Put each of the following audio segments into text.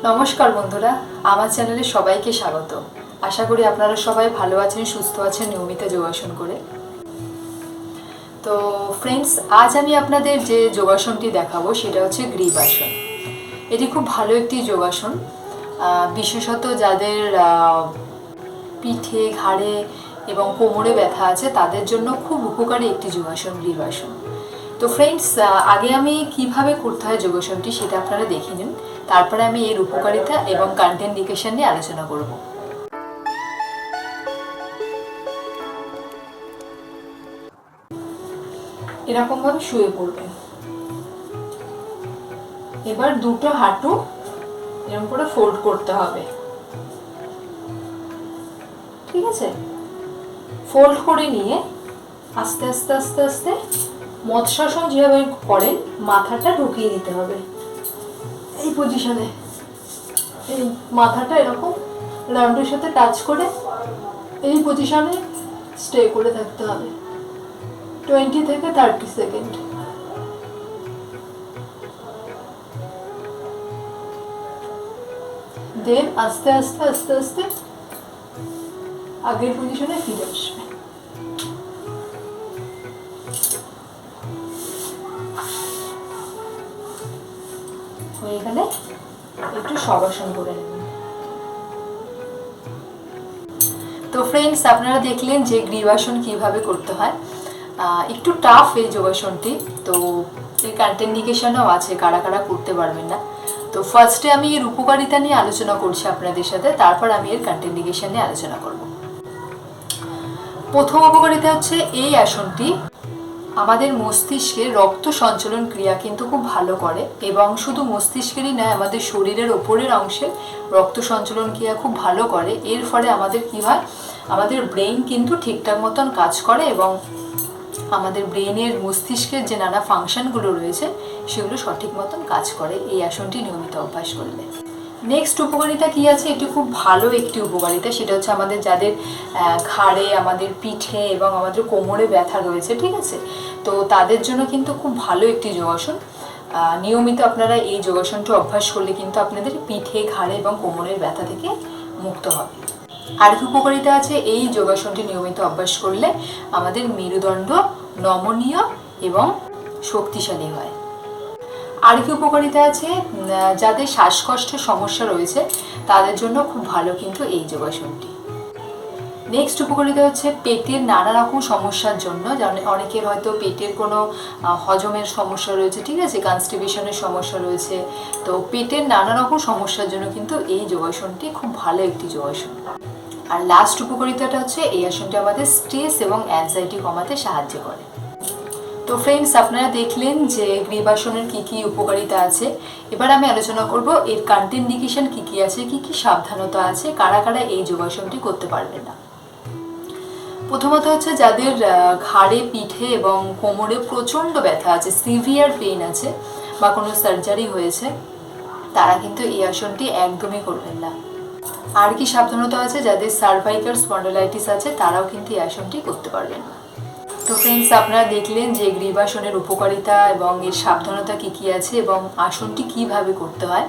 নমস্কার বন্ধুরা, আমার চ্যানেলে সবাইকে স্বাগত। আশা করি আপনারা সবাই ভালো আছেন, সুস্থ আছেন নিয়মিত যোগাসন করে। তো ফ্রেন্ডস, আজ আমি আপনাদের যে যোগাসনটি দেখাবো সেটা হচ্ছে গ্রীবাসন। এটি খুব ভালো একটি যোগাসন, বিশেষত যাদের পিঠে, ঘাড়ে এবং কোমরে ব্যথা আছে তাদের জন্য খুব উপকারী একটি যোগাসন গ্রীবাসন। তো ফ্রেন্ডস, আগে আমি কিভাবে করতে হয় যোগাসনটি সেটা আপনারা দেখে নিন, তারপরে আমি এর উপকারিতা এবং কন্টেন্ডিকেশন নিয়ে আলোচনা করব। এরকম ভাবে শুয়ে পড়বেন। এবার দুটো হাঁটু এরকম করে ফোল্ড করতে হবে, ঠিক আছে? ফোল্ড করে নিয়ে আস্তে আস্তে আস্তে আস্তে মৎস্যাসন যেভাবে করেন মাথাটা ঢুকিয়ে দিতে হবে এই পজিশনে। এই মাথাটা এরকম রাউন্ডের সাথে টাচ করে এই পজিশনে স্টে করে থাকতে হবে 20 থেকে 30 সেকেন্ড। দেন আস্তে আস্তে আস্তে আস্তে আগের পজিশনে ফিরে আসবে। এখানে একটু শবাসন করে নেবেন। তো ফ্রেন্ডস, আপনারা দেখলেন যে গ্রীবাসন কিভাবে করতে হয়। একটু টাফ এই যোগাসনটি, তো এর কন্টেন্ডিকেশনও আছে, কারা কারা করতে পারবেন না। তো ফার্স্টে আমি এর উপকারিতা নিয়ে আলোচনা করছি আপনাদের সাথে, তারপর আমি এর কন্টেন্ডিকেশন নিয়ে আলোচনা করব। প্রথম উপকারিতা হচ্ছে এই আসনটি আমাদের মস্তিষ্কের রক্ত সঞ্চালন ক্রিয়া কিন্তু খুব ভালো করে, এবং শুধু মস্তিষ্কেরই নয়, আমাদের শরীরের ওপরের অংশে রক্ত সঞ্চালন ক্রিয়া খুব ভালো করে। এর ফলে আমাদের কি হয়, আমাদের ব্রেন কিন্তু ঠিকঠাক মতন কাজ করে, এবং আমাদের ব্রেনের মস্তিষ্কের যে নানা ফাংশনগুলো রয়েছে সেগুলো সঠিক মতন কাজ করে এই আসনটি নিয়মিত অভ্যাস করলে। নেক্সট উপকারিতা কি আছে, এটি খুব ভালো একটি উপকারিতা, সেটা হচ্ছে আমাদের যাদের ঘাড়ে, আমাদের পিঠে এবং আমাদের কোমরে ব্যথা রয়েছে, ঠিক আছে, তো তাদের জন্য কিন্তু খুব ভালো একটি যোগাসন। নিয়মিত আপনারা এই যোগাসনটি অভ্যাস করলে কিন্তু আপনাদের পিঠে, ঘাড়ে এবং কোমরের ব্যথা থেকে মুক্ত হবে। আর কি উপকারিতা আছে, এই যোগাসনটি নিয়মিত অভ্যাস করলে আমাদের মেরুদণ্ড নমনীয় এবং শক্তিশালী হয়। আর কি উপকারিতা আছে, যাদের শ্বাসকষ্টের সমস্যা রয়েছে তাদের জন্য খুব ভালো কিন্তু এই যোগাসনটি। নেক্সট উপকারিতা হচ্ছে পেটের নানা রকম সমস্যার জন্য, অনেকের হয়তো পেটের কোনো হজমের সমস্যা রয়েছে, ঠিক আছে, কনস্টিপেশনের সমস্যা রয়েছে, তো পেটের নানা রকম সমস্যার জন্য কিন্তু এই যোগাসনটি খুব ভালো একটি যোগাসন। আর লাস্ট উপকারিতাটা হচ্ছে এই আসনটি আমাদের স্ট্রেস এবং অ্যাংজাইটি কমাতে সাহায্য করে। তো ফ্রেন্ডস, আপনারা দেখলেন যে গ্রীবাসনের কি কি উপকারিতা আছে। এবার আমি আলোচনা করব এর কন্টেন্ডিকেশন কি কি আছে, কি কি সাবধানতা আছে, কারা কারা এই যোগাসনটি করতে পারবেন না। প্রথমত হচ্ছে যাদের ঘাড়ে, পিঠে এবং কোমরে প্রচণ্ড ব্যথা আছে, সিভিয়ার পেইন আছে বা কোনো সার্জারি হয়েছে, তারা কিন্তু এই আসনটি একদমই করবেন না। আর কি সাবধানতা আছে, যাদের সার্ভাইকাল স্পন্ডালাইটিস আছে তারাও কিন্তু এই আসনটি করতে পারবেন না। তো ফ্রেন্ডস, আপনারা দেখলেন যে গ্রীবাসনের উপকারিতা এবং এর সাবধানতা কী কী আছে এবং আসনটি কিভাবে করতে হয়।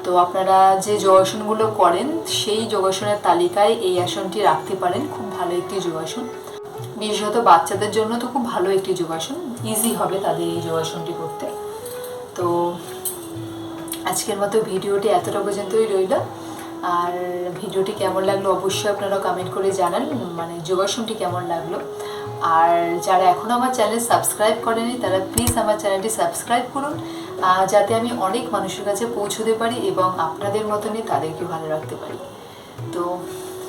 তো আপনারা যে যোগাসনগুলো করেন সেই যোগাসনের তালিকায় এই আসনটি রাখতে পারেন, খুব ভালো একটি যোগাসন। বিশেষত বাচ্চাদের জন্য তো খুব ভালো একটি যোগাসন, ইজি হবে তাদের এই যোগাসনটি করতে। তো আজকের মতো ভিডিওটি এতটা পর্যন্তই রইল। আর ভিডিওটি কেমন লাগলো অবশ্যই আপনারা কমেন্ট করে জানান, মানে যোগাসনটি কেমন লাগলো। আর যারা এখনও আমার চ্যানেল সাবস্ক্রাইব করেনি তারা প্লিজ আমার চ্যানেলটি সাবস্ক্রাইব করুন, যাতে আমি অনেক মানুষের কাছে পৌঁছতে পারি এবং আপনাদের মতনই তাদেরকে ভালো রাখতে পারি। তো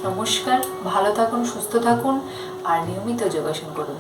নমস্কার, ভালো থাকুন, সুস্থ থাকুন আর নিয়মিত যোগাসন করুন।